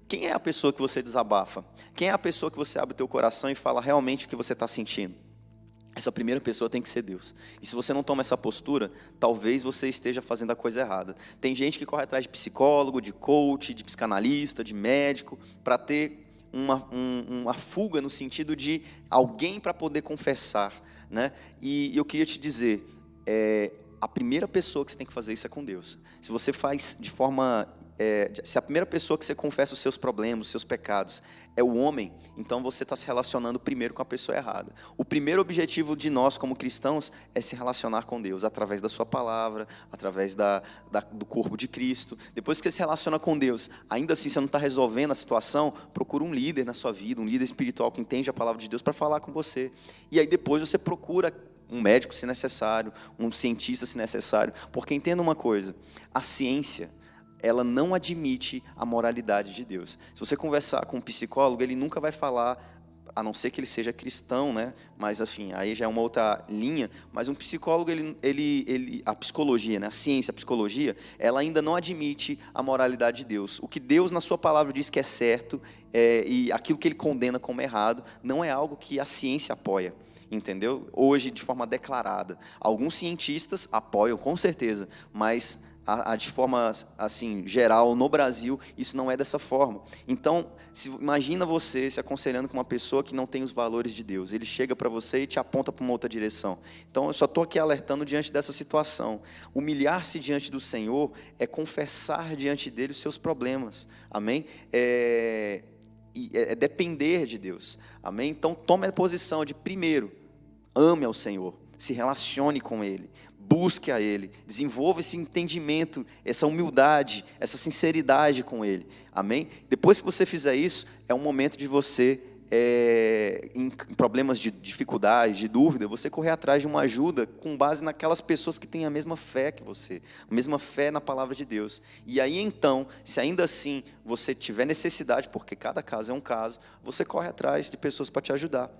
Quem é a pessoa que você desabafa? Quem é a pessoa que você abre o teu coração e fala realmente o que você está sentindo? Essa primeira pessoa tem que ser Deus. E se você não toma essa postura, talvez você esteja fazendo a coisa errada. Tem gente que corre atrás de psicólogo, de coach, de psicanalista, de médico, para ter uma fuga no sentido de alguém para poder confessar, né? E eu queria te dizer, a primeira pessoa que você tem que fazer isso é com Deus. Se você faz de forma... se a primeira pessoa que você confessa os seus problemas, os seus pecados, é o homem, então você está se relacionando primeiro com a pessoa errada. O primeiro objetivo de nós, como cristãos, é se relacionar com Deus, através da sua palavra, através do corpo de Cristo. Depois que você se relaciona com Deus, ainda assim você não está resolvendo a situação, procura um líder na sua vida, um líder espiritual que entende a palavra de Deus para falar com você. E aí depois você procura um médico se necessário, um cientista se necessário, porque entenda uma coisa, a ciência, ela não admite a moralidade de Deus. Se você conversar com um psicólogo, ele nunca vai falar, a não ser que ele seja cristão, né? Mas, enfim, aí já é uma outra linha. Mas um psicólogo, a psicologia, né? A ciência, a psicologia, ela ainda não admite a moralidade de Deus. O que Deus, na sua palavra, diz que é certo, e aquilo que ele condena como errado, não é algo que a ciência apoia. Entendeu? Hoje, de forma declarada. Alguns cientistas apoiam, com certeza, mas de forma assim geral no Brasil isso não é dessa forma. Então, imagina você se aconselhando com uma pessoa que não tem os valores de Deus. Ele chega para você e te aponta para uma outra direção. Então, eu só estou aqui alertando diante dessa situação. Humilhar-se diante do Senhor é confessar diante dele os seus problemas. Amém? É depender de Deus. Amém? Então, tome a posição de primeiro, ame ao Senhor, se relacione com Ele, busque a Ele, desenvolva esse entendimento, essa humildade, essa sinceridade com Ele, amém? Depois que você fizer isso, é um momento de você, em problemas de dificuldade, de dúvida, você correr atrás de uma ajuda com base naquelas pessoas que têm a mesma fé que você, a mesma fé na palavra de Deus. E aí então, se ainda assim você tiver necessidade, porque cada caso é um caso, você corre atrás de pessoas para te ajudar.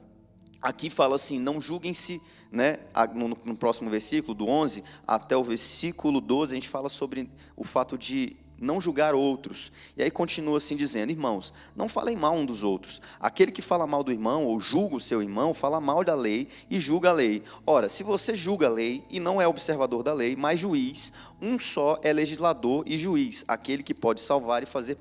Aqui fala assim, não julguem-se, né? No próximo versículo, do 11 até o versículo 12, a gente fala sobre o fato de não julgar outros. E aí continua assim dizendo, irmãos, não falem mal um dos outros. Aquele que fala mal do irmão ou julga o seu irmão, fala mal da lei e julga a lei. Ora, se você julga a lei e não é observador da lei, mas juiz, um só é legislador e juiz, aquele que pode salvar e fazer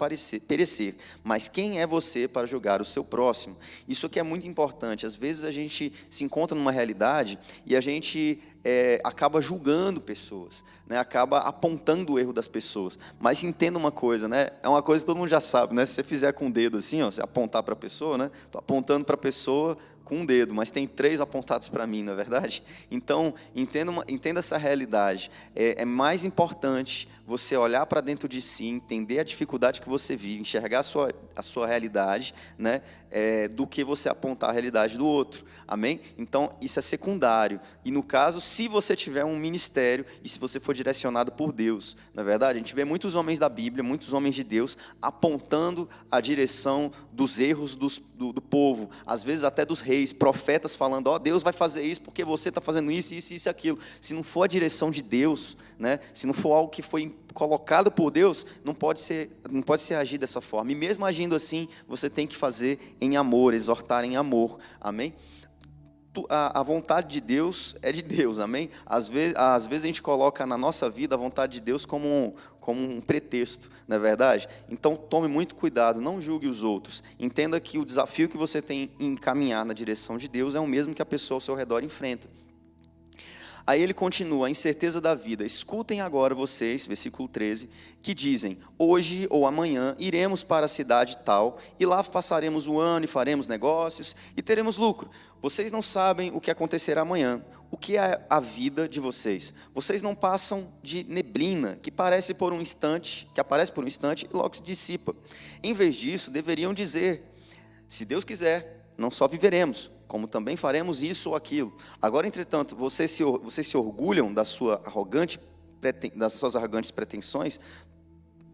perecer. Mas quem é você para julgar o seu próximo? Isso aqui é muito importante. Às vezes a gente se encontra numa realidade e a gente acaba julgando pessoas, né? Acaba apontando o erro das pessoas. Mas entenda uma coisa, né? É uma coisa que todo mundo já sabe, né? Se você fizer com o dedo assim, ó, você apontar para a pessoa, né? Estou apontando para a pessoa com um dedo, mas tem 3 apontados para mim, não é verdade? Então, entenda essa realidade. É mais importante você olhar para dentro de si, entender a dificuldade que você vive, enxergar a sua realidade, né? Do que você apontar a realidade do outro. Amém? Então, isso é secundário. E no caso, se você tiver um ministério e se você for direcionado por Deus, na verdade, a gente vê muitos homens da Bíblia, muitos homens de Deus, apontando a direção dos erros do povo, às vezes até dos reis, profetas falando, ó, Deus vai fazer isso porque você está fazendo isso, isso, isso e aquilo. Se não for a direção de Deus, né? Se não for algo que foi colocado por Deus, não pode ser agir dessa forma. E mesmo agindo assim, você tem que fazer em amor, exortar em amor. Amém? A vontade de Deus é de Deus, amém? Às vezes a gente coloca na nossa vida a vontade de Deus como um pretexto, não é verdade? Então tome muito cuidado, não julgue os outros. Entenda que o desafio que você tem em caminhar na direção de Deus é o mesmo que a pessoa ao seu redor enfrenta. Aí ele continua, a incerteza da vida. Escutem agora vocês, versículo 13, que dizem, hoje ou amanhã iremos para a cidade tal, e lá passaremos o ano e faremos negócios, e teremos lucro. Vocês não sabem o que acontecerá amanhã. O que é a vida de vocês? Vocês não passam de neblina, que aparece por um instante e logo se dissipa. Em vez disso, deveriam dizer, se Deus quiser, não só viveremos, como também faremos isso ou aquilo. Agora, entretanto, vocês se orgulham das suas arrogantes pretensões.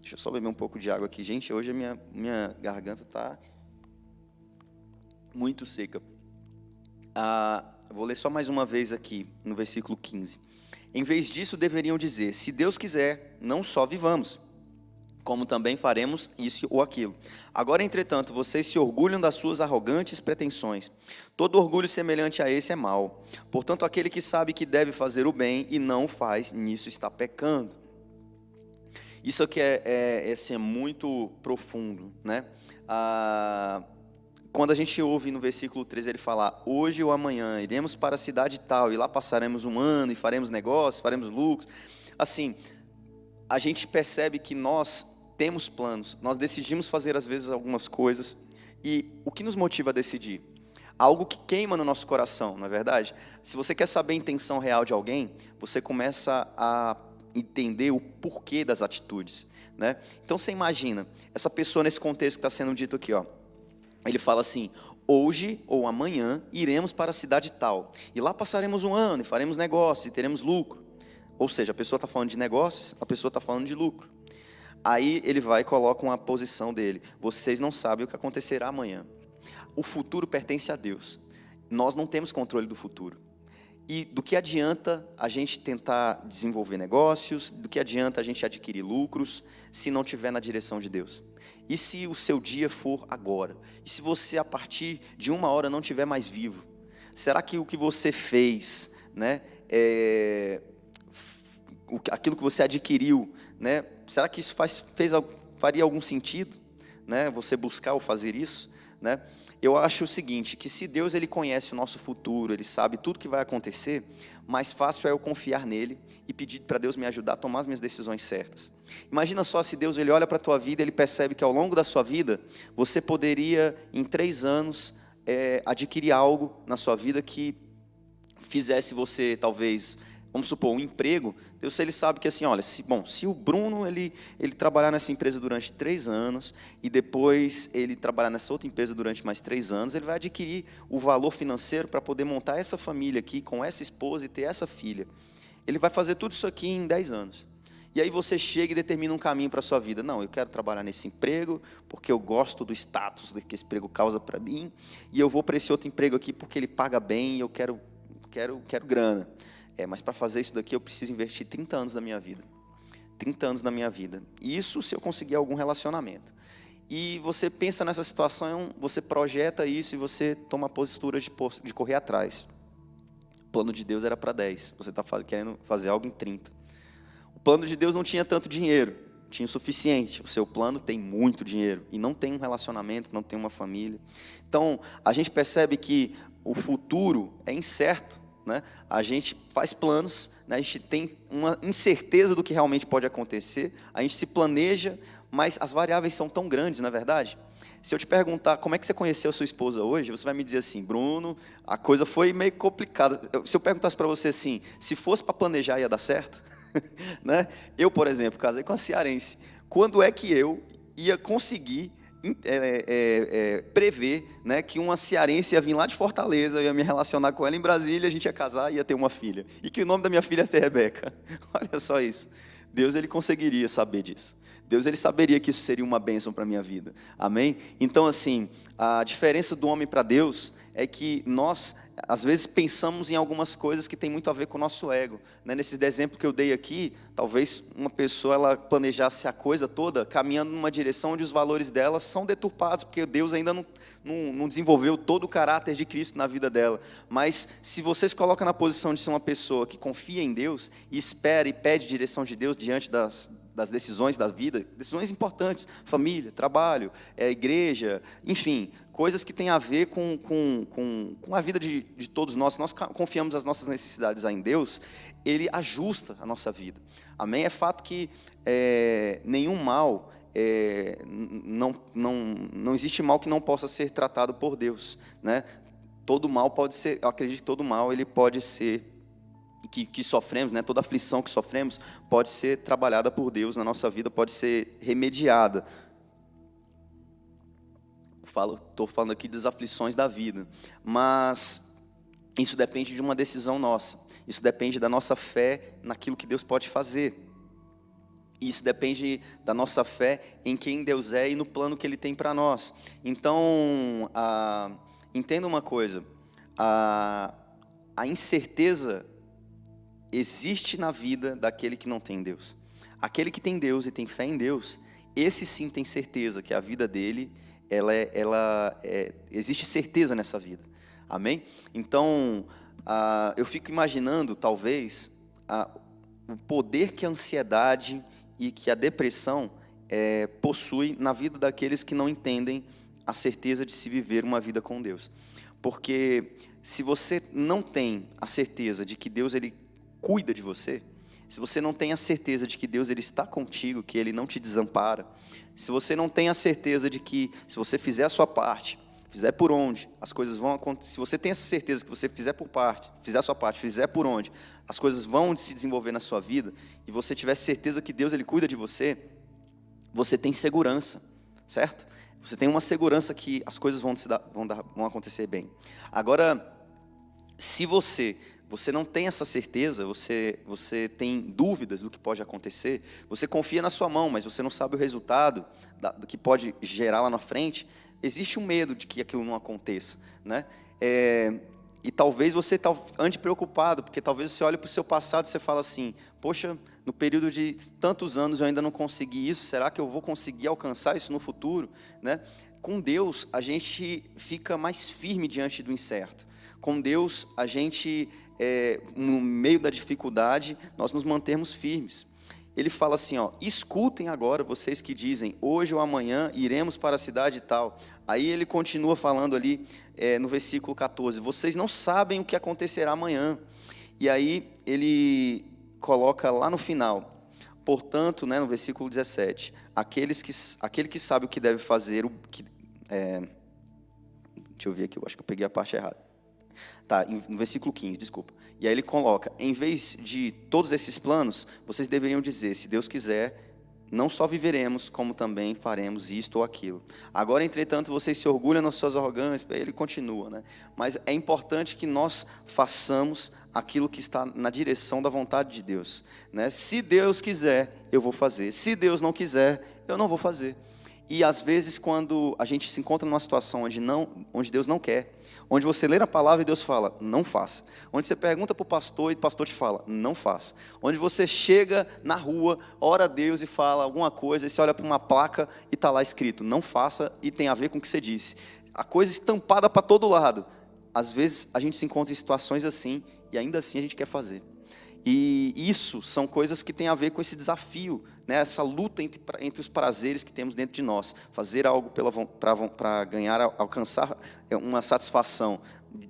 Deixa eu só beber um pouco de água aqui. Gente, hoje a minha garganta está muito seca. Vou ler só mais uma vez aqui, no versículo 15. Em vez disso, deveriam dizer: se Deus quiser, não só vivamos, como também faremos isso ou aquilo. Agora, entretanto, vocês se orgulham das suas arrogantes pretensões. Todo orgulho semelhante a esse é mau. Portanto, aquele que sabe que deve fazer o bem e não o faz, nisso está pecando. Isso aqui é muito profundo, né? Quando a gente ouve no versículo 13 ele falar: hoje ou amanhã iremos para a cidade tal, e lá passaremos um ano, e faremos negócios, faremos lucros. Assim, a gente percebe que nós temos planos, nós decidimos fazer às vezes algumas coisas, e o que nos motiva a decidir? Algo que queima no nosso coração, não é verdade? Se você quer saber a intenção real de alguém, você começa a entender o porquê das atitudes, né? Então você imagina, essa pessoa nesse contexto que está sendo dito aqui, ó, ele fala assim: hoje ou amanhã iremos para a cidade tal, e lá passaremos um ano, e faremos negócios, e teremos lucro. Ou seja, a pessoa está falando de negócios, a pessoa está falando de lucro. Aí ele vai e coloca uma posição dele: vocês não sabem o que acontecerá amanhã. O futuro pertence a Deus. Nós não temos controle do futuro. E do que adianta a gente tentar desenvolver negócios, do que adianta a gente adquirir lucros, se não estiver na direção de Deus? E se o seu dia for agora? E se você, a partir de uma hora, não estiver mais vivo? Será que o que você fez, né, aquilo que você adquiriu, né, será que isso faria algum sentido, né, você buscar ou fazer isso, né? Eu acho o seguinte, que se Deus ele conhece o nosso futuro, Ele sabe tudo que vai acontecer, mais fácil é eu confiar nele e pedir para Deus me ajudar a tomar as minhas decisões certas. Imagina só se Deus ele olha para a tua vida, Ele percebe que ao longo da sua vida, você poderia em 3 anos adquirir algo na sua vida que fizesse você talvez, vamos supor, um emprego. Deus ele sabe que assim, olha, se o Bruno ele trabalhar nessa empresa durante 3 anos e depois ele trabalhar nessa outra empresa durante mais 3 anos, ele vai adquirir o valor financeiro para poder montar essa família aqui com essa esposa e ter essa filha. Ele vai fazer tudo isso aqui em 10 anos. E aí você chega e determina um caminho para a sua vida. Não, eu quero trabalhar nesse emprego porque eu gosto do status que esse emprego causa para mim, e eu vou para esse outro emprego aqui porque ele paga bem e eu quero grana. Mas para fazer isso daqui eu preciso investir 30 anos da minha vida. 30 anos da minha vida. Isso se eu conseguir algum relacionamento. E você pensa nessa situação, você projeta isso e você toma a postura de correr atrás. O plano de Deus era para 10. Você está querendo fazer algo em 30. O plano de Deus não tinha tanto dinheiro. Tinha o suficiente. O seu plano tem muito dinheiro. E não tem um relacionamento, não tem uma família. Então, a gente percebe que o futuro é incerto. Né? A gente faz planos, né? A gente tem uma incerteza do que realmente pode acontecer, a gente se planeja, mas as variáveis são tão grandes, não é verdade? Se eu te perguntar como é que você conheceu a sua esposa hoje, você vai me dizer assim: Bruno, a coisa foi meio complicada. Se eu perguntasse para você assim, se fosse para planejar ia dar certo? Né? Eu, por exemplo, casei com a cearense. Quando é que eu ia conseguir prever, né, que uma cearense ia vir lá de Fortaleza, eu ia me relacionar com ela em Brasília, a gente ia casar e ia ter uma filha, e que o nome da minha filha ia ser Rebeca? Olha só isso. Deus ele conseguiria saber disso. Deus ele saberia que isso seria uma bênção para a minha vida. Amém? Então assim, a diferença do homem para Deus é que nós, às vezes, pensamos em algumas coisas que tem muito a ver com o nosso ego. Né? Nesse exemplo que eu dei aqui, talvez uma pessoa ela planejasse a coisa toda caminhando numa direção onde os valores dela são deturpados, porque Deus ainda não desenvolveu todo o caráter de Cristo na vida dela. Mas se você se coloca na posição de ser uma pessoa que confia em Deus e espera e pede direção de Deus diante das decisões da vida, decisões importantes, família, trabalho, igreja, enfim, coisas que têm a ver com a vida de todos nós. Se nós confiamos as nossas necessidades em Deus, Ele ajusta a nossa vida. Amém? É fato que nenhum mal, não existe mal que não possa ser tratado por Deus, né? Todo mal pode ser, eu acredito que todo mal ele pode ser que sofremos, né? Toda aflição que sofremos pode ser trabalhada por Deus na nossa vida, pode ser remediada. Estou falando aqui das aflições da vida, mas isso depende de uma decisão nossa, isso depende da nossa fé naquilo que Deus pode fazer, isso depende da nossa fé em quem Deus é e no plano que Ele tem para nós. Então, entenda uma coisa, a, a incerteza existe na vida daquele que não tem Deus. Aquele que tem Deus e tem fé em Deus, esse sim tem certeza que a vida dele, existe certeza nessa vida. Amém? Então, eu fico imaginando, talvez, o poder que a ansiedade e que a depressão possui na vida daqueles que não entendem a certeza de se viver uma vida com Deus. Porque se você não tem a certeza de que Deus ele cuida de você, se você não tem a certeza de que Deus ele está contigo, que Ele não te desampara, se você não tem a certeza de que se você fizer a sua parte, fizer por onde, as coisas vão acontecer, se você tem essa certeza que você fizer a sua parte, fizer por onde, as coisas vão se desenvolver na sua vida, e você tiver certeza que Deus ele cuida de você, você tem segurança, certo? Você tem uma segurança que as coisas vão acontecer bem. Agora, se você não tem essa certeza, você tem dúvidas do que pode acontecer, você confia na sua mão, mas você não sabe o resultado do que pode gerar lá na frente, existe um medo de que aquilo não aconteça, né? E talvez você ande preocupado, porque talvez você olhe para o seu passado e você fala assim, poxa, no período de tantos anos eu ainda não consegui isso, será que eu vou conseguir alcançar isso no futuro, né? Com Deus, a gente fica mais firme diante do incerto. Com Deus, a gente, no meio da dificuldade, nós nos mantemos firmes. Ele fala assim, escutem agora vocês que dizem, hoje ou amanhã iremos para a cidade tal. Aí ele continua falando ali no versículo 14, vocês não sabem o que acontecerá amanhã. E aí ele coloca lá no final, portanto, né, no versículo 17, aquele que sabe o que deve fazer, deixa eu ver aqui, eu acho que eu peguei a parte errada. Tá, no versículo 15, desculpa. E aí ele coloca, em vez de todos esses planos, vocês deveriam dizer, se Deus quiser, não só viveremos, como também faremos isto ou aquilo. Agora, entretanto, vocês se orgulham nas suas arrogâncias, ele continua, né? Mas é importante que nós façamos aquilo que está na direção da vontade de Deus, né? Se Deus quiser, eu vou fazer. Se Deus não quiser, eu não vou fazer. E às vezes quando a gente se encontra numa situação onde Deus não quer, onde você lê a palavra e Deus fala, não faça. Onde você pergunta para o pastor e o pastor te fala, não faça. Onde você chega na rua, ora a Deus e fala alguma coisa, e você olha para uma placa e está lá escrito, não faça, e tem a ver com o que você disse. A coisa estampada para todo lado. Às vezes a gente se encontra em situações assim, e ainda assim a gente quer fazer. E isso são coisas que têm a ver com esse desafio, né? Essa luta entre os prazeres que temos dentro de nós. Fazer algo para alcançar uma satisfação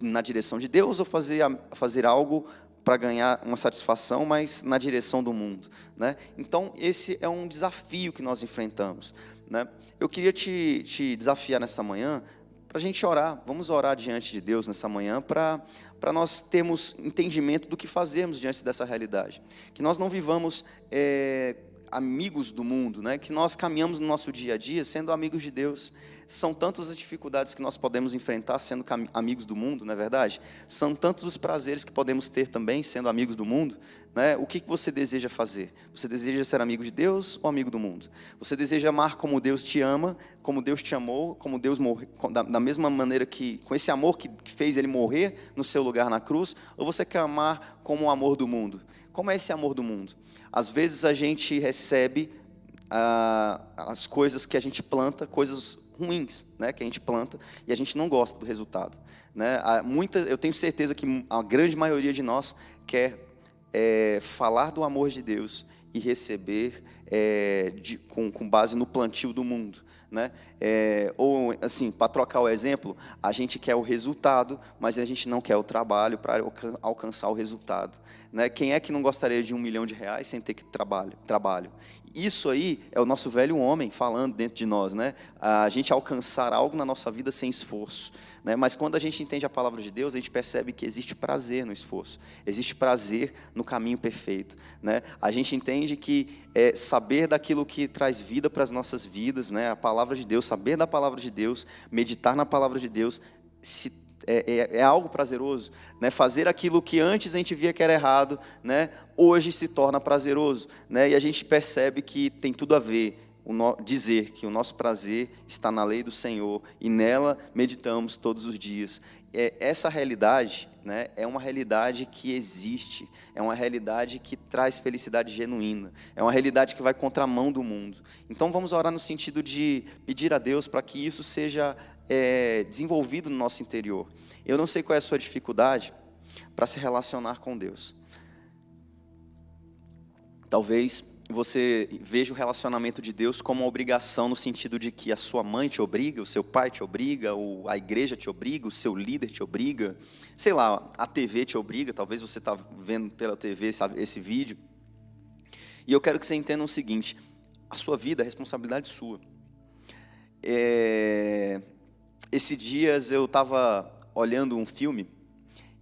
na direção de Deus, ou fazer algo para ganhar uma satisfação, mas na direção do mundo, né? Então, esse é um desafio que nós enfrentamos, né? Eu queria te desafiar nessa manhã, para a gente orar, vamos orar diante de Deus nessa manhã, para nós termos entendimento do que fazemos diante dessa realidade. Que nós não vivamos amigos do mundo, né? Que nós caminhamos no nosso dia a dia sendo amigos de Deus. São tantas as dificuldades que nós podemos enfrentar sendo amigos do mundo, não é verdade? São tantos os prazeres que podemos ter também sendo amigos do mundo, né? O que você deseja fazer? Você deseja ser amigo de Deus ou amigo do mundo? Você deseja amar como Deus te ama, como Deus te amou, como Deus morreu, da mesma maneira com esse amor que fez Ele morrer no seu lugar na cruz? Ou você quer amar como o amor do mundo? Como é esse amor do mundo? Às vezes a gente recebe as coisas que a gente planta, coisas ruins, né, que a gente planta, e a gente não gosta do resultado, né? Eu tenho certeza que a grande maioria de nós quer falar do amor de Deus e receber com base no plantio do mundo, né? Ou assim, para trocar o exemplo, a gente quer o resultado, mas a gente não quer o trabalho para alcançar o resultado, né? Quem é que não gostaria de R$1 milhão sem ter que trabalho? Isso aí é o nosso velho homem falando dentro de nós, né? A gente alcançar algo na nossa vida sem esforço, né? Mas quando a gente entende a palavra de Deus, a gente percebe que existe prazer no esforço, existe prazer no caminho perfeito, né? A gente entende que saber daquilo que traz vida para as nossas vidas, né? A palavra de Deus, saber da palavra de Deus, meditar na palavra de Deus, é algo prazeroso, né? Fazer aquilo que antes a gente via que era errado, né? Hoje se torna prazeroso, né? E a gente percebe que tem tudo a ver dizer que o nosso prazer está na lei do Senhor e nela meditamos todos os dias. Essa realidade, né, é uma realidade que existe, é uma realidade que traz felicidade genuína, é uma realidade que vai contramão do mundo. Então vamos orar no sentido de pedir a Deus para que isso seja desenvolvido no nosso interior. Eu não sei qual é a sua dificuldade para se relacionar com Deus. Talvez você veja o relacionamento de Deus como uma obrigação, no sentido de que a sua mãe te obriga, o seu pai te obriga, ou a igreja te obriga, o seu líder te obriga, sei lá, a TV te obriga. Talvez você está vendo pela TV esse vídeo. E eu quero que você entenda o seguinte: a sua vida é responsabilidade sua. Esses dias eu estava olhando um filme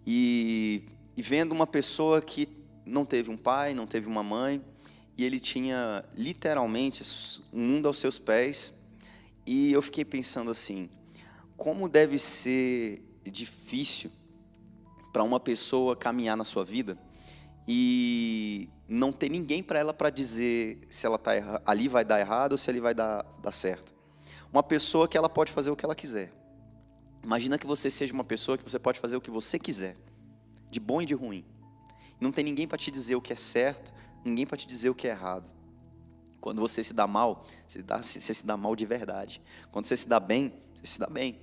e vendo uma pessoa que não teve um pai, não teve uma mãe, e ele tinha literalmente o mundo aos seus pés. E eu fiquei pensando assim: como deve ser difícil para uma pessoa caminhar na sua vida e não ter ninguém para ela para dizer se ela tá ali vai dar errado ou se ali vai dar certo. Uma pessoa que ela pode fazer o que ela quiser. Imagina que você seja uma pessoa que você pode fazer o que você quiser, de bom e de ruim. Não tem ninguém para te dizer o que é certo, ninguém para te dizer o que é errado. Quando você se dá mal, você se dá mal de verdade. Quando você se dá bem, você se dá bem.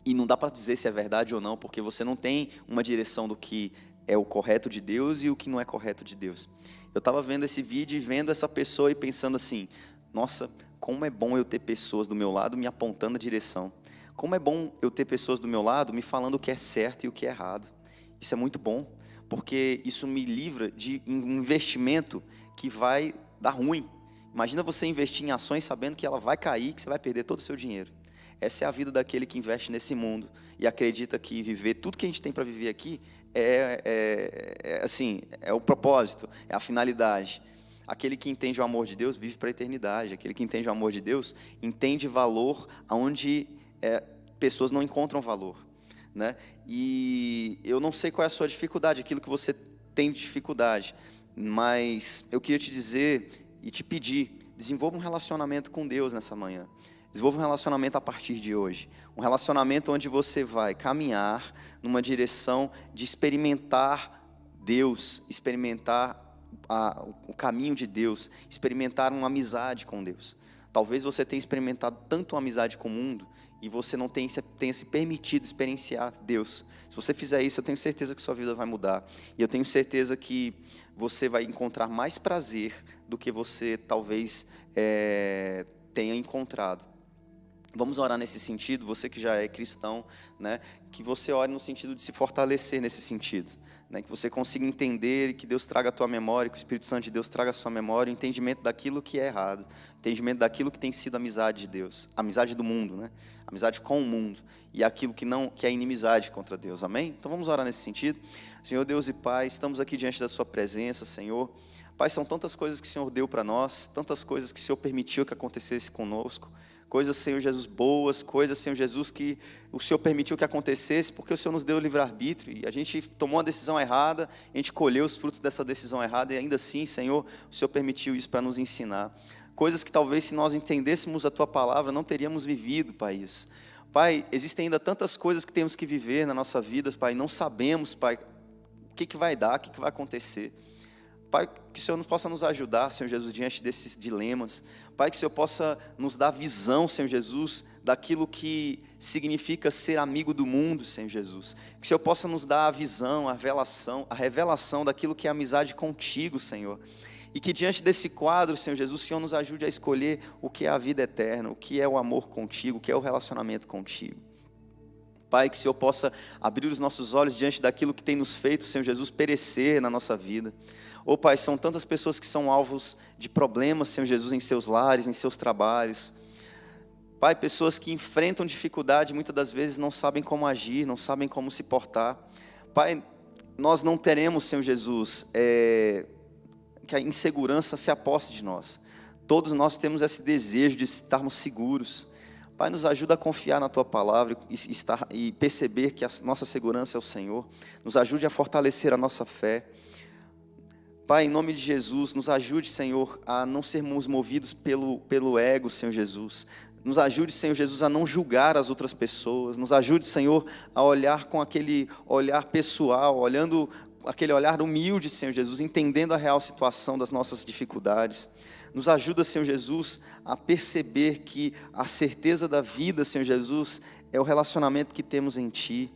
E não dá para dizer se é verdade ou não, porque você não tem uma direção do que é o correto de Deus e o que não é correto de Deus. Eu estava vendo esse vídeo e vendo essa pessoa e pensando assim: nossa, como é bom eu ter pessoas do meu lado me apontando a direção. Como é bom eu ter pessoas do meu lado me falando o que é certo e o que é errado. Isso é muito bom, porque isso me livra de um investimento que vai dar ruim. Imagina você investir em ações sabendo que ela vai cair, que você vai perder todo o seu dinheiro. Essa é a vida daquele que investe nesse mundo e acredita que viver tudo que a gente tem para viver aqui é o propósito, é a finalidade. Aquele que entende o amor de Deus vive para a eternidade. Aquele que entende o amor de Deus entende valor onde pessoas não encontram valor, né? E eu não sei qual é a sua dificuldade, aquilo que você tem de dificuldade, mas eu queria te dizer e te pedir: desenvolva um relacionamento com Deus nessa manhã. Desenvolva um relacionamento a partir de hoje. Um relacionamento onde você vai caminhar numa direção de experimentar Deus, experimentar o caminho de Deus, experimentar uma amizade com Deus. Talvez você tenha experimentado tanto uma amizade com o mundo e você não tenha se permitido experienciar Deus. Se você fizer isso, eu tenho certeza que sua vida vai mudar. E eu tenho certeza que você vai encontrar mais prazer do que você talvez tenha encontrado. Vamos orar nesse sentido, você que já é cristão, né, que você ore no sentido de se fortalecer nesse sentido, né, que você consiga entender e que Deus traga a tua memória, que o Espírito Santo de Deus traga a sua memória, o entendimento daquilo que é errado, o entendimento daquilo que tem sido amizade de Deus, amizade do mundo, né, amizade com o mundo, e aquilo que é inimizade contra Deus, amém? Então vamos orar nesse sentido. Senhor Deus e Pai, estamos aqui diante da sua presença, Senhor. Pai, são tantas coisas que o Senhor deu para nós, tantas coisas que o Senhor permitiu que acontecesse conosco, coisas, Senhor Jesus, boas, coisas, Senhor Jesus, que o Senhor permitiu que acontecesse, porque o Senhor nos deu o livre-arbítrio, e a gente tomou uma decisão errada, a gente colheu os frutos dessa decisão errada, e ainda assim, Senhor, o Senhor permitiu isso para nos ensinar. Coisas que talvez, se nós entendêssemos a Tua palavra, não teríamos vivido, Pai, isso. Pai, existem ainda tantas coisas que temos que viver na nossa vida, Pai, não sabemos, Pai, o que vai dar, o que vai acontecer. Pai, que o Senhor possa nos ajudar, Senhor Jesus, diante desses dilemas. Pai, que o Senhor possa nos dar visão, Senhor Jesus, daquilo que significa ser amigo do mundo, Senhor Jesus. Que o Senhor possa nos dar a visão, a revelação daquilo que é amizade contigo, Senhor. E que diante desse quadro, Senhor Jesus, o Senhor nos ajude a escolher o que é a vida eterna, o que é o amor contigo, o que é o relacionamento contigo. Pai, que o Senhor possa abrir os nossos olhos diante daquilo que tem nos feito, Senhor Jesus, perecer na nossa vida. Pai, são tantas pessoas que são alvos de problemas, Senhor Jesus, em seus lares, em seus trabalhos. Pai, pessoas que enfrentam dificuldade, muitas das vezes não sabem como agir, não sabem como se portar. Pai, nós não teremos, Senhor Jesus, que a insegurança se aposse de nós. Todos nós temos esse desejo de estarmos seguros. Pai, nos ajuda a confiar na Tua palavra e perceber que a nossa segurança é o Senhor. Nos ajude a fortalecer a nossa fé. Pai, em nome de Jesus, nos ajude, Senhor, a não sermos movidos pelo ego, Senhor Jesus. Nos ajude, Senhor Jesus, a não julgar as outras pessoas. Nos ajude, Senhor, a olhar com aquele olhar pessoal, olhando aquele olhar humilde, Senhor Jesus, entendendo a real situação das nossas dificuldades. Nos ajuda, Senhor Jesus, a perceber que a certeza da vida, Senhor Jesus, é o relacionamento que temos em Ti.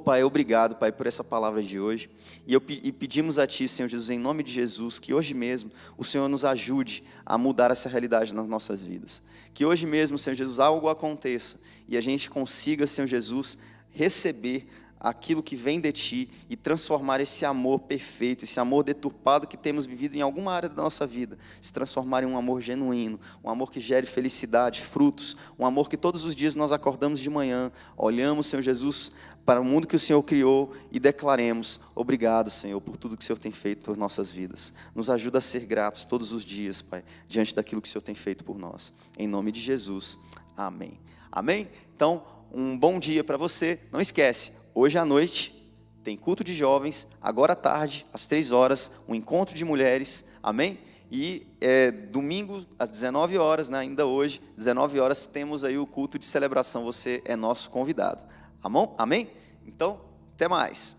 Pai, obrigado, Pai, por essa palavra de hoje. E pedimos a Ti, Senhor Jesus, em nome de Jesus, que hoje mesmo o Senhor nos ajude a mudar essa realidade nas nossas vidas. Que hoje mesmo, Senhor Jesus, algo aconteça e a gente consiga, Senhor Jesus, receber aquilo que vem de Ti e transformar esse amor perfeito, esse amor deturpado que temos vivido em alguma área da nossa vida, se transformar em um amor genuíno, um amor que gere felicidade, frutos, um amor que todos os dias nós acordamos de manhã, olhamos, Senhor Jesus, para o mundo que o Senhor criou e declaremos: obrigado, Senhor, por tudo que o Senhor tem feito por nossas vidas. Nos ajuda a ser gratos todos os dias, Pai, diante daquilo que o Senhor tem feito por nós. Em nome de Jesus, amém. Amém? Então, um bom dia para você. Não esquece, hoje à noite tem culto de jovens, agora à tarde, às 3 horas, um encontro de mulheres, amém? E domingo, às 19 horas, né, ainda hoje, 19 horas, temos aí o culto de celebração, você é nosso convidado, amém? Então, até mais.